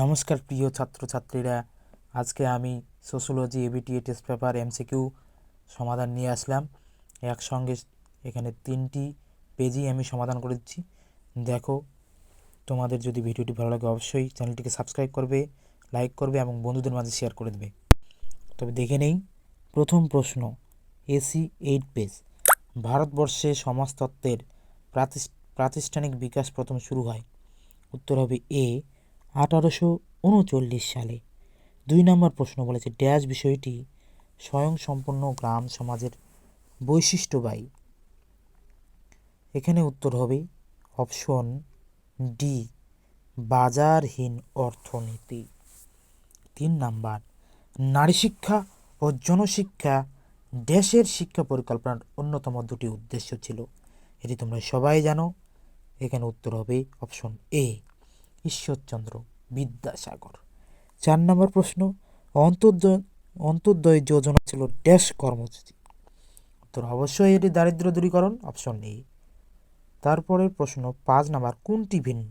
নমস্কার প্রিয় ছাত্রছাত্রীরা, আজকে আমি sociology ABTA test paper MCQ সমাধান নিয়ে আসলাম। একসঙ্গে এখানে 3টি পেজই আমি সমাধান করে দিচ্ছি। দেখো, তোমাদের যদি ভিডিওটি ভালো লাগে অবশ্যই চ্যানেলটিকে সাবস্ক্রাইব করবে, লাইক করবে এবং বন্ধুদের মাঝে শেয়ার করে দেবে। তবে দেখে নেই প্রথম প্রশ্ন, এসি 8 পেজ। ভারতবর্ষে সমাজতত্ত্বের প্রাতিষ্ঠানিক বিকাশ প্রথম শুরু হয়। উত্তর হবে এ 1839 সালে। 2 নম্বর প্রশ্ন বলেছে ড্যাশ বিষয়টি স্বয়ংসম্পূর্ণ গ্রাম সমাজের বৈশিষ্ট্যবাহী। এখানে উত্তর হবে অপশন ডি, বাজারহীন অর্থনীতি। 3 নাম্বার, নারী শিক্ষা ও জনশিক্ষা দেশের শিক্ষা পরিকল্পনার অন্যতম 2টি উদ্দেশ্য ছিল। এটি তোমরা সবাই জানো। এখানে উত্তর হবে অপশন এ, ঈশ্বরচন্দ্র বিদ্যাসাগর। 4 নম্বর প্রশ্ন, অন্তর্দয় যোজনা ছিল ড্যাশ কর্মসূচি। উত্তর অবশ্যই এটি দারিদ্র দূরীকরণ, অপশন এ। তারপরের প্রশ্ন 5 নাম্বার, কোনটি ভিন্ন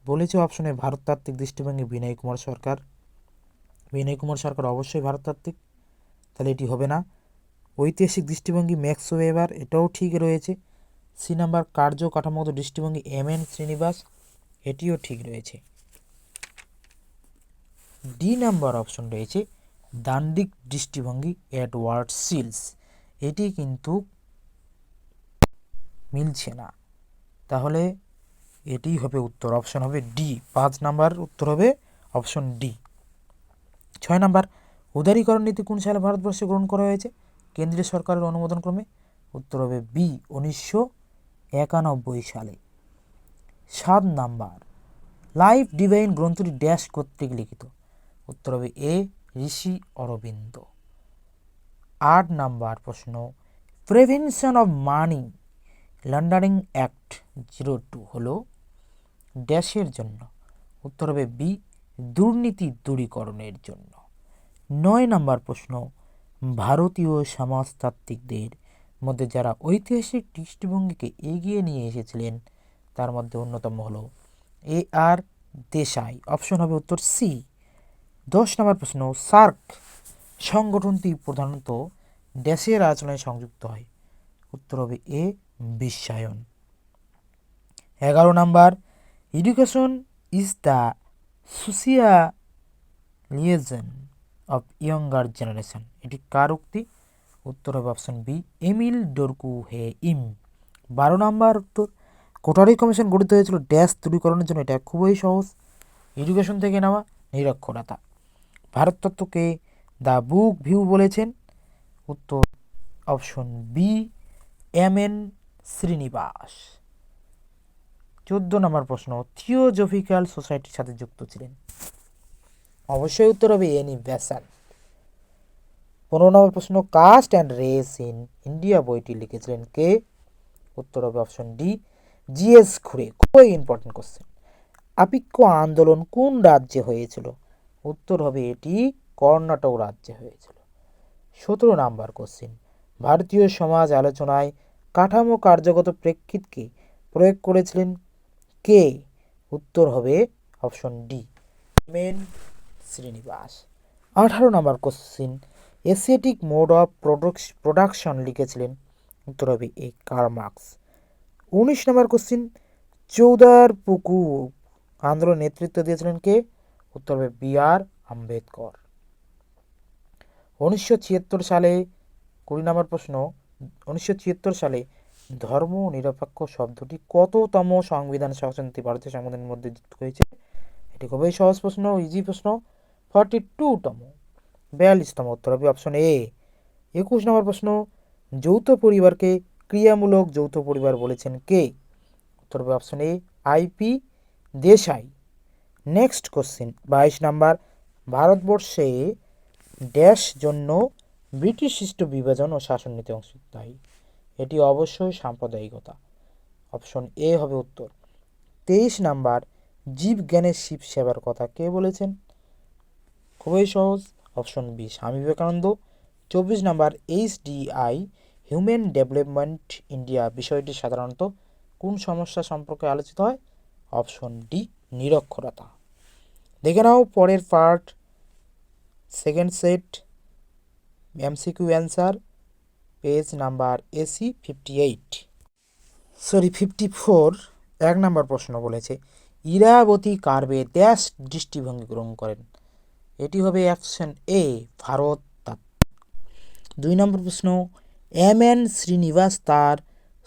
বলেছে অপশনে ভারততাত্ত্বিক দৃষ্টিভঙ্গি বিনয় কুমার সরকার। বিনয় কুমার সরকার অবশ্যই ভারততাত্ত্বিক, তাহলে এটি হবে না। ঐতিহাসিক দৃষ্টিভঙ্গি ম্যাক্স ওয়েবার, এটাও ঠিক রয়েছে। সি নাম্বার, কার্য কাঠামোগত দৃষ্টিভঙ্গি এম.এন. শ্রীনিবাস, এটিও ঠিক রয়েছে। ডি নাম্বার অপশন রয়েছে দাণ্ডিক দৃষ্টিভঙ্গি এডওয়ার্ড সিলস, এটি কিন্তু মিলছে না, তাহলে এটি হবে উত্তর, অপশন হবে ডি। 5 নাম্বার উত্তর হবে অপশন ডি। 6 নাম্বার, উদারীকরণ নীতি কোন সালে ভারতবর্ষে গ্রহণ করা হয়েছে কেন্দ্রীয় সরকারের অনুমোদন ক্রমে। উত্তর হবে বি, 1991 সালে। 7 নাম্বার, লাইফ ডিভাইন গ্রন্থটি ড্যাশ কর্তৃক লিখিত। উত্তর হবে এ, ঋষি অরবিন্দ। 8 নাম্বার প্রশ্ন, prevention of money laundering act 02 হলো ড্যাশের জন্য। উত্তর হবে বি, দুর্নীতি দূরীকরণের জন্য। 9 নাম্বার প্রশ্ন, ভারতীয় সমাজতাত্ত্বিকদের মধ্যে যারা ঐতিহাসিক দৃষ্টিভঙ্গিকে এগিয়ে নিয়ে এসেছিলেন তার মধ্যে অন্যতম হলো এ আর দেশাই, অপশন হবে উত্তর সি। 10 নম্বর প্রশ্ন, সার্ক সংগঠনটি প্রধানত দেশের আচরণে সংযুক্ত হয়। উত্তর হবে এ, বিশ্বায়ন। 11 number, education is the socialism of younger generation, এটি কার উক্তি। উত্তর হবে অপশন বি, এমিল ডোরকু হে ইম। 12 নাম্বার উত্তর, কোটারি কমিশন গঠিত হয়েছিল ড্যাশ দূরীকরণের জন্য। এটা খুবই সহজ, এডুকেশন থেকে নেওয়া, নিরক্ষরতা। ভারততত্ত্বকে দ্য বুক ভিউ বলেছেন। উত্তর অপশন বি, এম.এন. শ্রীনিবাস। 14 নম্বর প্রশ্ন, থিওজফিক্যাল সোসাইটির সাথে যুক্ত ছিলেন। অবশ্যই উত্তর হবে এনি বেসান্ট। 15 নম্বর প্রশ্ন, caste and race in India বইটি লিখেছিলেন কে। উত্তর হবে অপশন ডি, জিএস খুরে। খুবই ইম্পর্টেন্ট কোশ্চেন। আপিক্য আন্দোলন কোন রাজ্যে হয়েছিল। উত্তর হবে এটি কর্ণাটক রাজ্যে হয়েছিল। 17 নাম্বার কোশ্চেন, ভারতীয় সমাজ আলোচনায় কাঠামো কার্যগত প্রেক্ষিতকে প্রয়োগ করেছিলেন কে। উত্তর হবে option D, MN. Srinivas. 18 number question, aesthetic mode of production লিখেছিলেন। উত্তর হবে এ, কার্ল মার্কস। 19 নম্বর কোশ্চেন, চৌদার পুকুর আন্দোলন নেতৃত্ব দিয়েছিলেন কে। উত্তর হবে বি আর আম্বেদকর। 1976 সালে 20 নম্বর প্রশ্ন, 1976 সালে ধর্ম নিরপেক্ষ শব্দটি কততম সংবিধান সংশোধনী ভারতীয় সংবিধানের মধ্যে যুক্ত হয়েছে। এটি খুবই সহজ প্রশ্ন, ইজি প্রশ্ন, 42তম, 42তম। উত্তর হবে অপশন এ। 21 নম্বর প্রশ্ন, যৌথ পরিবারকে ক্রিয়ামূলক যৌথ পরিবার বলেছেন কে। উত্তর হবে option A, IP. Desai. Next question 22 number, ভারতবর্ষে ড্যাশ জন্য ব্রিটিশ সৃষ্ট বিভাজন ও শাসন নীতি অংশীদারি। এটি অবশ্যই সাম্প্রদায়িকতা, অপশন এ হবে উত্তর। 23 নাম্বার, জীব জ্ঞানের শিব সেবার কথা কে বলেছেন। খুবই সহজ, option B, Swami Vivekananda. 24 number, HDI human development India বিষয়টি সাধারণত কোন সমস্যা সম্পর্কে আলোচিত হয়। অপশন ডি, নিরক্ষরতা। দেখে নাও পরের part, second set, MCQ answer, page number AC 54। 1 নম্বর প্রশ্ন বলেছে, ইরাবতী কার্ভে ড্যাশ দৃষ্টিভঙ্গি গ্রহণ করেন। এটি হবে অপশন এ, ভারত। 2 নম্বর প্রশ্ন, এম এন শ্রীনিবাস তার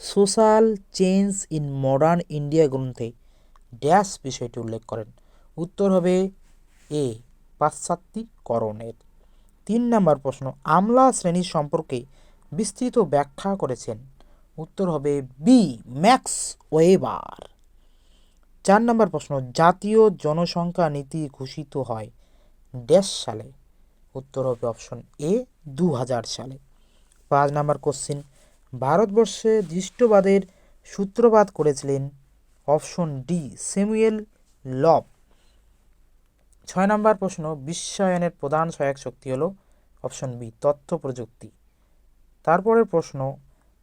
social change in modern India গ্রন্থে ড্যাশ বিষয়টি উল্লেখ করেন। উত্তর হবে এ, পাশ্চাত্যিকরণের। 3 নম্বর প্রশ্ন, আমলা শ্রেণীর সম্পর্কে বিস্তৃত ব্যাখ্যা করেছেন। উত্তর হবে বি, ম্যাক্স ওয়েবার। 4 নম্বর প্রশ্ন, জাতীয় জনসংখ্যা নীতি ঘোষিত হয় ড্যাশ সালে। উত্তর হবে অপশন এ, 2000 সালে। 5 নম্বর কোশ্চিন, ভারতবর্ষে দৃষ্টবাদের সূত্রপাত করেছিলেন। অপশন ডি, স্যামুয়েল লব। 6 নম্বর প্রশ্ন, বিশ্বায়নের প্রধান সহায়ক শক্তি হলো। অপশন বি, তথ্য প্রযুক্তি। তারপরের প্রশ্ন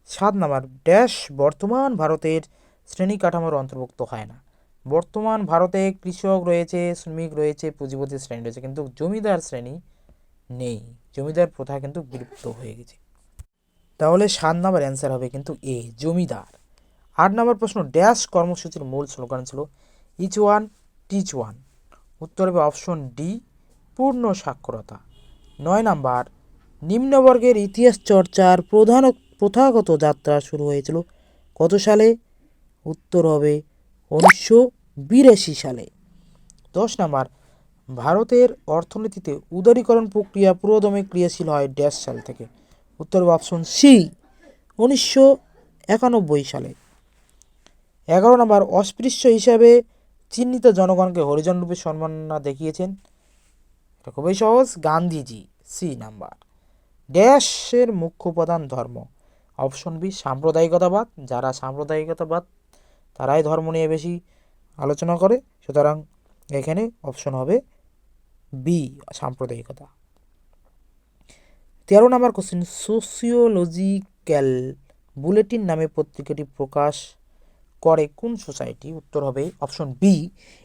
7 নম্বর, ড্যাশ বর্তমান ভারতের শ্রেণী কাঠামোর অন্তর্ভুক্ত হয় না। বর্তমান ভারতে কৃষক রয়েছে, শ্রমিক রয়েছে, পুঁজিপতি শ্রেণী রয়েছে, কিন্তু জমিদার শ্রেণী নেই। জমিদার প্রথা কিন্তু বিলুপ্ত হয়ে গেছে। তাহলে 7 নম্বর অ্যান্সার হবে কিন্তু এ, জমিদার। 8 নম্বর প্রশ্ন, ড্যাশ কর্মসূচির মূল স্লোগান ছিল ইচ ওয়ান টিচ ওয়ান। উত্তর হবে অপশন ডি, পূর্ণ সাক্ষরতা। 9 নম্বর, নিম্নবর্গের ইতিহাস চর্চার প্রথাগত যাত্রা শুরু হয়েছিল কত সালে। উত্তর হবে 1982 সালে। 10 নম্বর, ভারতের অর্থনীতিতে উদারীকরণ প্রক্রিয়া পুরোদমে ক্রিয়াশীল হয় ড্যাশ সাল থেকে। উত্তর হবে অপশন সি, 1991 সালে। 11 নম্বর, অস্পৃশ্য হিসাবে চিহ্নিত জনগণকে হরিজন রূপে সম্মাননা দেখিয়েছেন। এটা খুবই সহজ, গান্ধীজি। C number. ড্যাশের মুখ্য প্রধান ধর্ম। অপশন বি, সাম্প্রদায়িকতাবাদ। যারা সাম্প্রদায়িকতাবাদ তারাই ধর্ম নিয়ে বেশি আলোচনা করে, সুতরাং এখানে অপশন হবে বি, সাম্প্রদায়িকতা। 13 নম্বর কোশ্চেন, সোশিওলজিক্যাল বুলেটিন নামে পত্রিকাটি প্রকাশ করে কোন সোসাইটি। উত্তর হবে option B,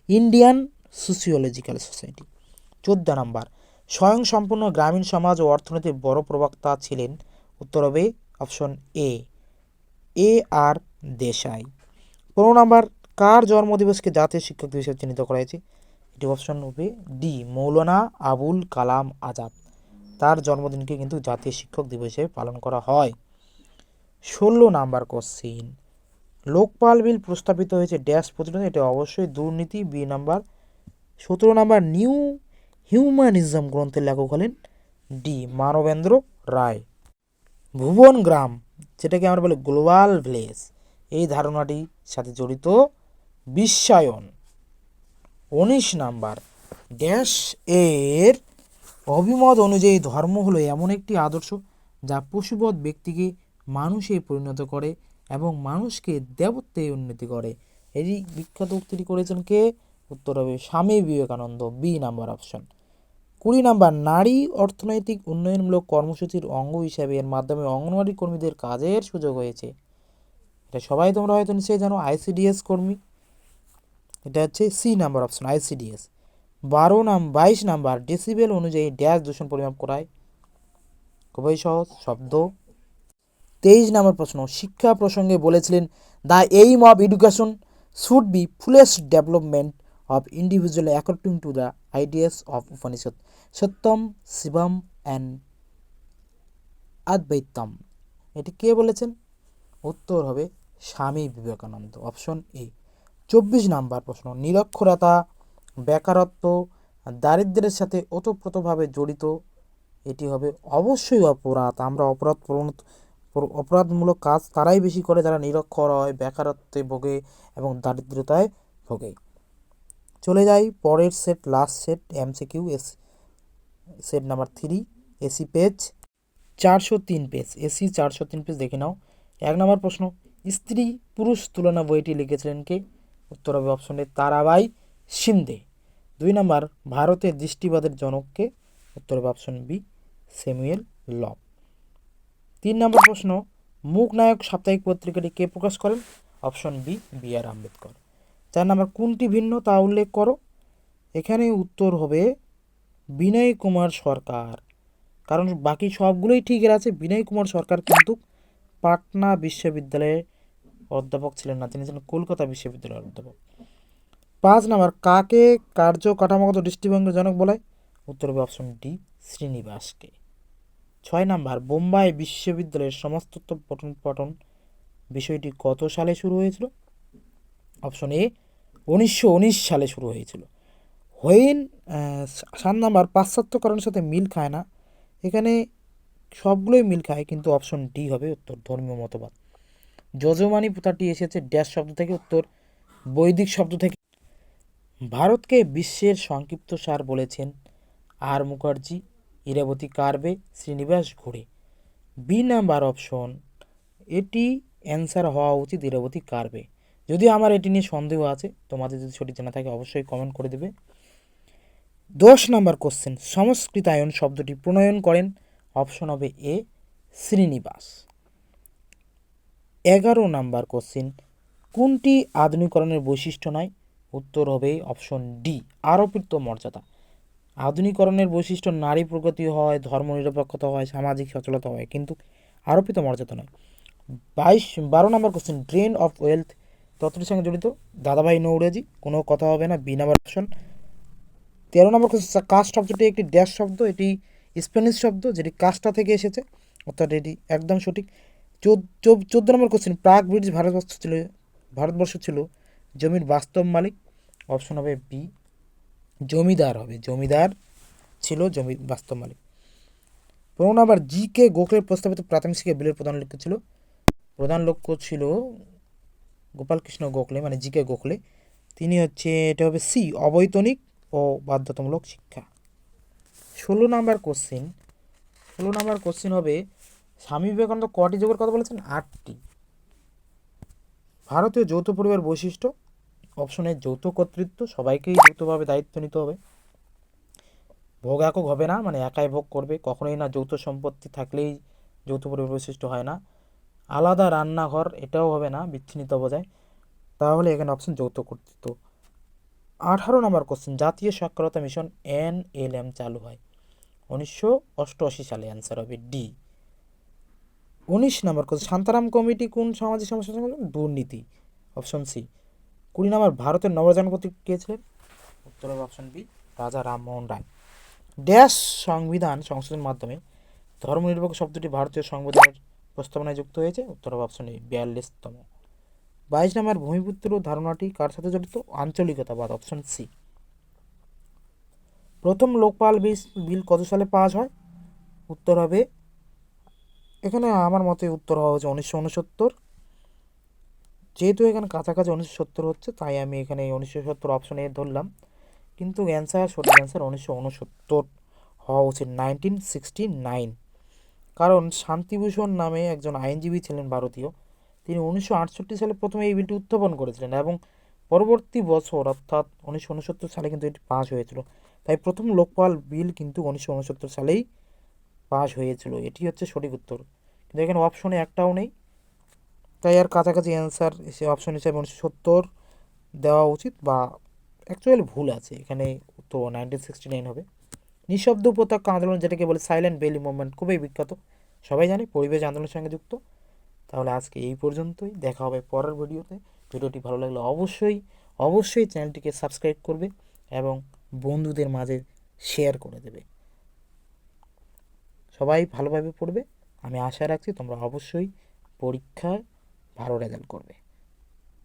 Indian sociological society. 14 নম্বর, স্বয়ংসম্পূর্ণ গ্রামীণ সমাজ ও অর্থনীতির বড় প্রবক্তা ছিলেন। উত্তর হবে অপশন এ, এ আর দেশাই। 15 নম্বর, কার জন্মদিবসকে জাতীয় শিক্ষক দিবস হিসেবে চিহ্নিত করা হয়েছে। এটি অপশন হবে ডি, মৌলানা আবুল কালাম আজাদ। তার জন্মদিনকে কিন্তু জাতীয় শিক্ষক দিবস হিসেবে পালন করা হয়। 16 নম্বর কোশ্চিন, লোকপাল বিল প্রস্তাবিত হয়েছে ড্যাশ প্রতিরোধে। এটা অবশ্যই দুর্নীতি, বি নাম্বার। 17 নম্বর, নিউ হিউম্যানিজম গ্রন্থের লেখক হলেন ডি, মানবেন্দ্র রায়। ভুবন গ্রাম, যেটাকে আমরা বলি গ্লোবাল ভিলেজ, এই ধারণাটির সাথে জড়িত বিশ্বায়ন। 19 নম্বর, ড্যাশ এর অভিমত অনুযায়ী ধর্ম হলো এমন একটি আদর্শ যা পশুবৎ ব্যক্তিকে মানুষে পরিণত করে এবং মানুষকে দেবত্বে উন্নতি করে। এই বিখ্যাত উক্তিটি করেছেন কে। উত্তর হবে Swami Vivekananda, B number option. 20 নম্বর, নারী অর্থনৈতিক উন্নয়নমূলক কর্মসূচির অঙ্গ হিসাবে এর মাধ্যমে অঙ্গনওয়াড়ি কর্মীদের কাজের সুযোগ হয়েছে। এটা সবাই তোমরা হয়তো নিশ্চয়ই জানো, আইসিডিএস কর্মী। এটা হচ্ছে সি নাম্বার অপশন, আইসিডিএস। 22 নম্বর, ডেসিবেল অনুযায়ী ড্যাশ দূষণ পরিমাপ করায়। খুবই সহজ, শব্দ। 23 নম্বর প্রশ্ন, শিক্ষা প্রসঙ্গে বলেছিলেন the aim of education should be fullest development of individual according to the ideas of Upanishad Satyam Shivam and Advaitam. এটি কে বলেছেন। উত্তর হবে স্বামী বিবেকানন্দ, অপশন এ। 24 নম্বর প্রশ্ন, নিরক্ষরতা, বেকারত্ব, দারিদ্র্যের সাথে ওতপ্রোতভাবে জড়িত। এটি হবে অবশ্যই অপরাধ। আমরা অপরাধমূলক কাজ তারাই বেশি করে যারা নিরক্ষর হয়, বেকারত্বে ভোগে এবং দারিদ্রতায় ভোগে। চলে যাই পরের set, last set, MCQ set number 3, AC page 403 page, AC 403 page দেখে নাও। 1 নম্বর প্রশ্ন, স্ত্রী পুরুষ তুলনা বইটি লিখেছিলেন কে। উত্তর হবে অপশন এ, তারাবাই শিন্দে। 2 নম্বর, ভারতের দৃষ্টিবাদের জনককে। উত্তর হবে অপশন বি, স্যামুয়েল লব। 3 নম্বর প্রশ্ন, মুখনায়ক সাপ্তাহিক পত্রিকাটি কে প্রকাশ করেন। অপশন বি, বি আর আম্বেদকর। 4 নম্বর, কোনটি ভিন্ন তা উল্লেখ করো। এখানে উত্তর হবে বিনয় কুমার সরকার, কারণ বাকি সবগুলোই ঠিক আছে। বিনয় কুমার সরকার কিন্তু পাটনা বিশ্ববিদ্যালয়ের অধ্যাপক ছিলেন না, তিনি ছিলেন কলকাতা বিশ্ববিদ্যালয়ের অধ্যাপক। 5 নম্বর, কাকে কার্য কাঠামোগত দৃষ্টিভঙ্গির জনক বলে? উত্তর হবে অপশন ডি, শ্রীনিবাসকে। 6 নম্বর, বোম্বাই বিশ্ববিদ্যালয়ের সমস্তত্ব পঠন পঠন বিষয়টি কত সালে শুরু হয়েছিল? অপশন এ 1919 সালে শুরু হয়েছিল। হোয়েন 7 নম্বর, পাশ্চাত্যকরণের সাথে মিল খায় না, এখানে সবগুলোই মিল খায়, কিন্তু অপশন ডি হবে উত্তর, ধর্মীয় মতবাদ। যজমানি প্রথাটি এসেছে ড্যাশ শব্দ থেকে? উত্তর বৈদিক শব্দ থেকে। ভারতকে বিশ্বের সংক্ষিপ্ত সার বলেছেন আর মুখার্জি, ইরাবতী কার্বে, শ্রীনিবাস ঘুরে। বি নাম্বার অপশন, এটি অ্যান্সার হওয়া উচিত ইরাবতী কার্বে, যদিও আমার এটি নিয়ে সন্দেহ আছে, তোমাদের যদি সঠিক জানা থাকে অবশ্যই কমেন্ট করে দেবে। 10 নাম্বার কোশ্চেন, সংস্কৃতায়ন শব্দটি প্রণয়ন করেন? অপশন হবে এ, শ্রীনিবাস। 11 নাম্বার কোশ্চেন, কোনটি আধুনিকরণের বৈশিষ্ট্য নয়? উত্তর হবে অপশন ডি, আরোপিত মর্যাদা। আধুনিকরণের বৈশিষ্ট্য নারী প্রগতি হয়, ধর্মনিরপেক্ষতা হয়, সামাজিক সচলতা হয়, কিন্তু আরোপিত মর্যাদা নয়। 12 নম্বর কোশ্চেন, ড্রেন অফ ওয়েলথ তত্ত্বটির সঙ্গে জড়িত? দাদাভাই নৌরোজি, কোনো কথা হবে না, বি নাম্বার অপশন। 13 নম্বর কোশ্চেন, কাস্ট শব্দটি একটি ড্যাশ শব্দ, এটি স্প্যানিশ শব্দ যেটি কাস্টা থেকে এসেছে, অর্থাৎ এটি একদম সঠিক। 14 নম্বর কোশ্চেন, প্রাক ব্রিটিশ ভারতবর্ষ ছিল জমির বাস্তব মালিক? অপশন হবে বি, জমিদার হবে, জমিদার ছিল জমির বাস্তব মালিক। 15 নম্বর, জি কে গোখলের প্রস্তাবিত প্রাথমিক শিক্ষা বিলের প্রধান লক্ষ্য ছিল গোপালকৃষ্ণ গোখলে, মানে জি কে গোখলে, তিনি হচ্ছে, এটা হবে সি, অবৈতনিক ও বাধ্যতামূলক শিক্ষা। 16 নম্বর কোশ্চেন হবে, স্বামী বিবেকানন্দ কটি যুগের কথা বলেছেন? 8টি। ভারতীয় যৌথ পরিবার বৈশিষ্ট্য? অপশনে যৌথ কর্তৃত্ব, সবাইকেই যৌথভাবে দায়িত্ব নিতে হবে, ভোগ একক হবে না, মানে একাই ভোগ করবে, কখনোই না যৌথ সম্পত্তি থাকলেই যৌথ পরিবার বৈশিষ্ট্য হয় না, আলাদা রান্নাঘর এটাও হবে না, বিচ্ছিন্নতা বোঝায়, তাহলে এখানে অপশন যৌথ কর্তৃত্ব। 18 নম্বর কোশ্চেন, জাতীয় সাক্ষরতা মিশন NLM চালু হয়? 1988 সালে, অ্যান্সার হবে ডি। 19 নম্বর কোশ্চেন, শান্তারাম কমিটি কোন সামাজিক সমস্যা সমাধান? দুর্নীতি, অপশন সি। 20 নম্বর, ভারতের নবজাগরণ কে ছিলেন? উত্তর হবে অপশন বি, রাজা রামমোহন রায়। ড্যাশ সংবিধান সংশোধনের মাধ্যমে ধর্মনিরপেক্ষ শব্দটি ভারতীয় সংবিধানের প্রস্তাবনায় যুক্ত হয়েছে? উত্তর হবে অপশন এ, 42তম। 22 নম্বর, ভূমিপুত্র ধারণাটি কার সাথে জড়িত? আঞ্চলিকতাবাদ, অপশন সি। প্রথম লোকপাল বিল কত সালে পাস হয়? উত্তর হবে, এখানে আমার মতে উত্তর হওয়া হচ্ছে 1969। যেহেতু এখানে কাছাকাছি 1970 হচ্ছে, তাই আমি এখানে 1970 অপশন এ ধরলাম, কিন্তু সঠিক অ্যান্সার 1969 হওয়া উচিত, 1969। কারণ শান্তিভূষণ নামে একজন আইনজীবী ছিলেন ভারতীয়, তিনি 1968 সালে প্রথমে এই বিলটি উত্থাপন করেছিলেন, এবং পরবর্তী বছর অর্থাৎ 1969 সালে কিন্তু এটি পাস হয়েছিল। তাই প্রথম লোকপাল বিল কিন্তু 1969 সালেই পাস হয়েছিল, এটি হচ্ছে সঠিক উত্তর, কিন্তু এখানে অপশনে একটাও নেই, তাই আর কাছাকাছি অ্যান্সার সে অপশন হিসাবে 1970 দেওয়া উচিত, বা অ্যাকচুয়ালি ভুল আছে, এখানে উত্তর 1969 হবে। নিঃশব্দ উপত্যকা আন্দোলন, যেটাকে বলে সাইলেন্ট ভ্যালি মুভমেন্ট, খুবই বিখ্যাত, সবাই জানে, পরিবেশ আন্দোলনের সঙ্গে যুক্ত। তাহলে আজকে এই পর্যন্তই, দেখা হবে পরের ভিডিওতে। ভিডিওটি ভালো লাগলে অবশ্যই চ্যানেলটিকে সাবস্ক্রাইব করবে এবং বন্ধুদের মাঝে শেয়ার করে দেবে। সবাই ভালোভাবে পড়বে, আমি আশা রাখছি তোমরা অবশ্যই পরীক্ষায় ভালো রেজাল্ট করবে।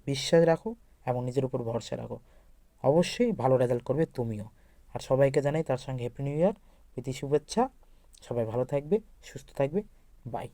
বিশ্বাস রাখো এবং নিজের উপর ভরসা রাখো, অবশ্যই ভালো রেজাল্ট করবে তুমিও। আর সবাইকে জানাই তার সঙ্গে হ্যাপি নিউ ইয়ার, প্রীতি শুভেচ্ছা। সবাই ভালো থাকবে, সুস্থ থাকবে, বাই।